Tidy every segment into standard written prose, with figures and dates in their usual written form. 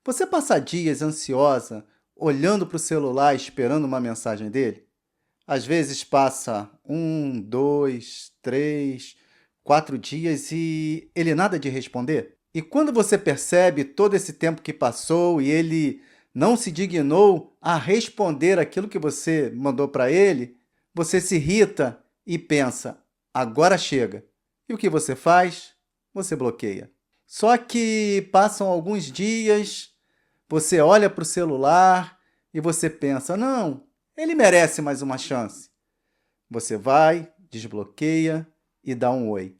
Você passa dias ansiosa, olhando para o celular esperando uma mensagem dele? Às vezes passa 2, 3, 4 dias e ele nada de responder? E quando você percebe todo esse tempo que passou e ele não se dignou a responder aquilo que você mandou para ele, você se irrita e pensa: agora chega. E o que você faz? Você bloqueia. Só que passam alguns dias, você olha para o celular e você pensa: não, ele merece mais uma chance. Você vai, desbloqueia e dá um oi.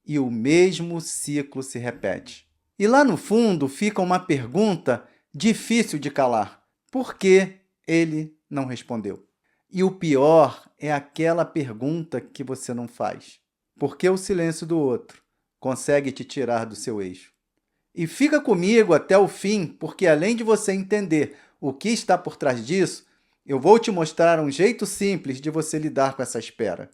E o mesmo ciclo se repete. E lá no fundo fica uma pergunta difícil de calar: por que ele não respondeu? E o pior é aquela pergunta que você não faz: por que o silêncio do outro consegue te tirar do seu eixo? E fica comigo até o fim, porque além de você entender o que está por trás disso, eu vou te mostrar um jeito simples de você lidar com essa espera.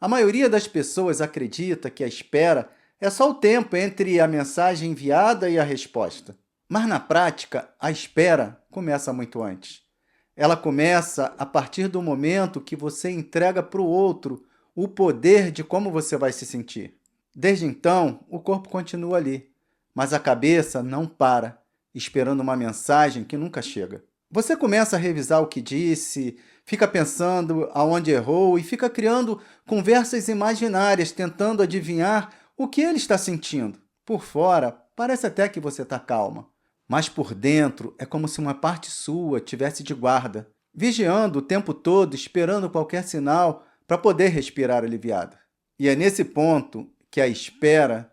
A maioria das pessoas acredita que a espera é só o tempo entre a mensagem enviada e a resposta. Mas na prática, a espera começa muito antes. Ela começa a partir do momento que você entrega para o outro o poder de como você vai se sentir. Desde então, o corpo continua ali, mas a cabeça não para, esperando uma mensagem que nunca chega. Você começa a revisar o que disse, fica pensando aonde errou e fica criando conversas imaginárias, tentando adivinhar o que ele está sentindo. Por fora, parece até que você está calma, mas por dentro é como se uma parte sua tivesse de guarda, vigiando o tempo todo, esperando qualquer sinal para poder respirar aliviada. E é nesse ponto que a espera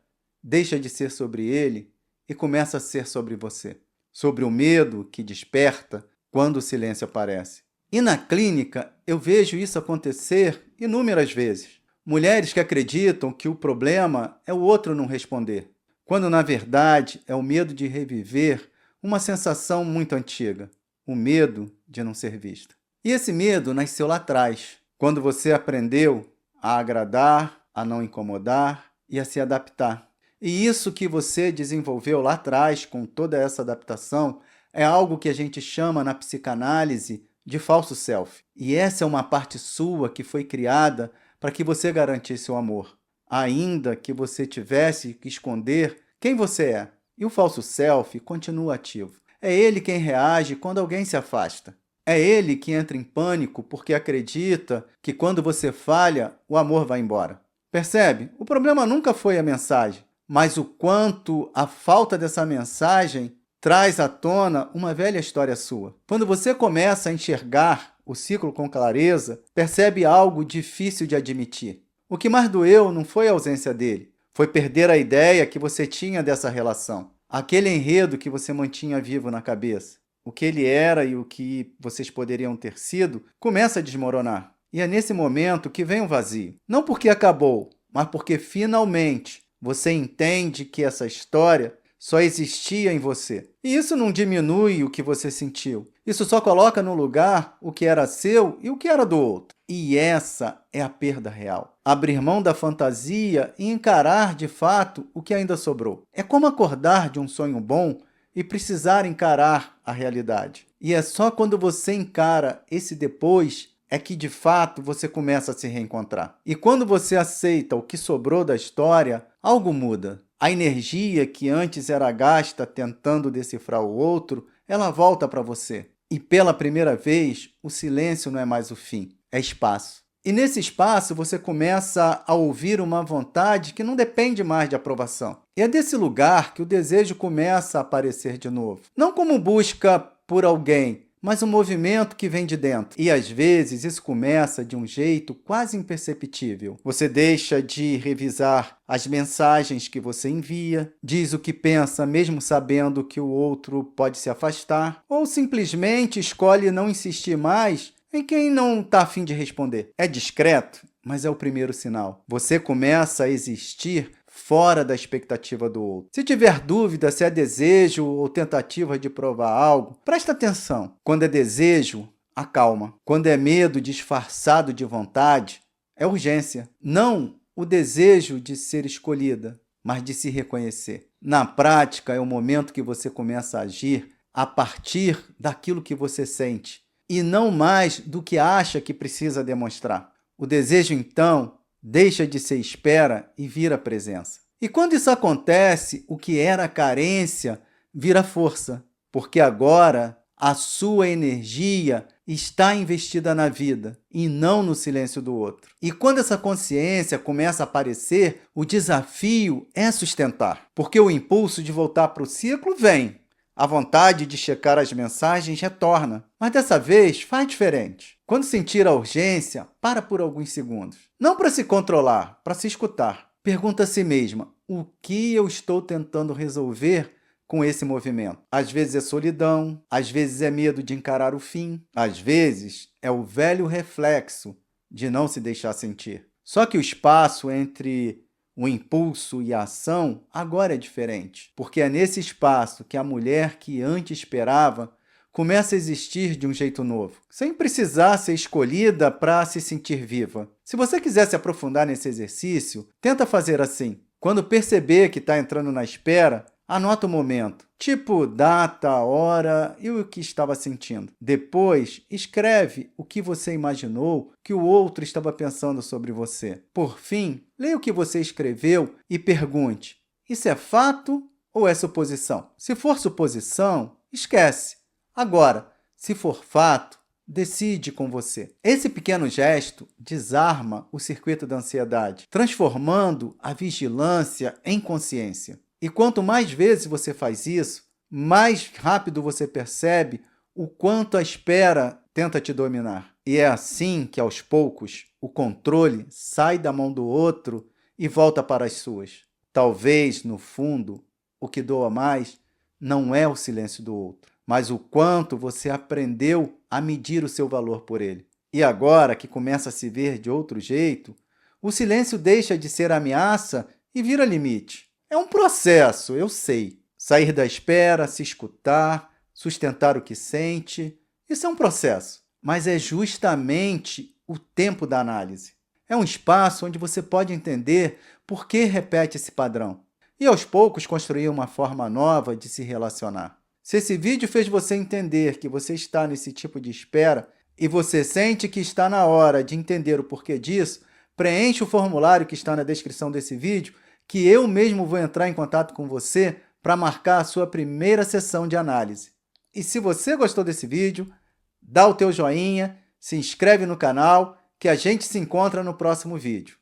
deixa de ser sobre ele e começa a ser sobre você. Sobre o medo que desperta quando o silêncio aparece. E na clínica, eu vejo isso acontecer inúmeras vezes. Mulheres que acreditam que o problema é o outro não responder, quando na verdade é o medo de reviver uma sensação muito antiga, o medo de não ser vista. E esse medo nasceu lá atrás, quando você aprendeu a agradar, a não incomodar e a se adaptar. E isso que você desenvolveu lá atrás, com toda essa adaptação, é algo que a gente chama na psicanálise de falso self. E essa é uma parte sua que foi criada para que você garantisse o amor, ainda que você tivesse que esconder quem você é. E o falso self continua ativo. É ele quem reage quando alguém se afasta. É ele que entra em pânico porque acredita que quando você falha, o amor vai embora. Percebe? O problema nunca foi a mensagem, mas o quanto a falta dessa mensagem traz à tona uma velha história sua. Quando você começa a enxergar o ciclo com clareza, percebe algo difícil de admitir. O que mais doeu não foi a ausência dele, foi perder a ideia que você tinha dessa relação. Aquele enredo que você mantinha vivo na cabeça. O que ele era e o que vocês poderiam ter sido começa a desmoronar. E é nesse momento que vem o vazio. Não porque acabou, mas porque finalmente você entende que essa história só existia em você. E isso não diminui o que você sentiu. Isso só coloca no lugar o que era seu e o que era do outro. E essa é a perda real. Abrir mão da fantasia e encarar de fato o que ainda sobrou. É como acordar de um sonho bom e precisar encarar a realidade. E é só quando você encara esse depois é que de fato você começa a se reencontrar. E quando você aceita o que sobrou da história, algo muda. A energia que antes era gasta tentando decifrar o outro, ela volta para você. E pela primeira vez, o silêncio não é mais o fim, é espaço. E nesse espaço você começa a ouvir uma vontade que não depende mais de aprovação. E é desse lugar que o desejo começa a aparecer de novo. Não como busca por alguém, mas um movimento que vem de dentro. E às vezes isso começa de um jeito quase imperceptível. Você deixa de revisar as mensagens que você envia, diz o que pensa mesmo sabendo que o outro pode se afastar, ou simplesmente escolhe não insistir mais em quem não está a fim de responder. É discreto, mas é o primeiro sinal. Você começa a existir fora da expectativa do outro. Se tiver dúvida se é desejo ou tentativa de provar algo, presta atenção. Quando é desejo, acalma. Quando é medo disfarçado de vontade, é urgência. Não o desejo de ser escolhida, mas de se reconhecer. Na prática, é o momento que você começa a agir a partir daquilo que você sente e não mais do que acha que precisa demonstrar. O desejo, então, deixa de ser espera e vira presença. E quando isso acontece, o que era carência vira força, porque agora a sua energia está investida na vida e não no silêncio do outro. E quando essa consciência começa a aparecer, o desafio é sustentar, porque o impulso de voltar para o ciclo vem. A vontade de checar as mensagens retorna, mas dessa vez faz diferente. Quando sentir a urgência, para por alguns segundos. Não para se controlar, para se escutar. Pergunta a si mesma, o que eu estou tentando resolver com esse movimento? Às vezes é solidão, às vezes é medo de encarar o fim, às vezes é o velho reflexo de não se deixar sentir. Só que o espaço entre o impulso e a ação agora é diferente, porque é nesse espaço que a mulher que antes esperava começa a existir de um jeito novo, sem precisar ser escolhida para se sentir viva. Se você quiser se aprofundar nesse exercício, tenta fazer assim. Quando perceber que está entrando na espera, anota o momento, tipo data, hora e o que estava sentindo. Depois, escreve o que você imaginou que o outro estava pensando sobre você. Por fim, leia o que você escreveu e pergunte, isso é fato ou é suposição? Se for suposição, esquece. Agora, se for fato, decide com você. Esse pequeno gesto desarma o circuito da ansiedade, transformando a vigilância em consciência. E quanto mais vezes você faz isso, mais rápido você percebe o quanto a espera tenta te dominar. E é assim que, aos poucos, o controle sai da mão do outro e volta para as suas. Talvez, no fundo, o que doa mais não é o silêncio do outro, mas o quanto você aprendeu a medir o seu valor por ele. E agora que começa a se ver de outro jeito, o silêncio deixa de ser ameaça e vira limite. É um processo, eu sei. Sair da espera, se escutar, sustentar o que sente, isso é um processo. Mas é justamente o tempo da análise. É um espaço onde você pode entender por que repete esse padrão e, aos poucos, construir uma forma nova de se relacionar. Se esse vídeo fez você entender que você está nesse tipo de espera e você sente que está na hora de entender o porquê disso, preencha o formulário que está na descrição desse vídeo, que eu mesmo vou entrar em contato com você para marcar a sua primeira sessão de análise. E se você gostou desse vídeo, dá o teu joinha, se inscreve no canal, que a gente se encontra no próximo vídeo.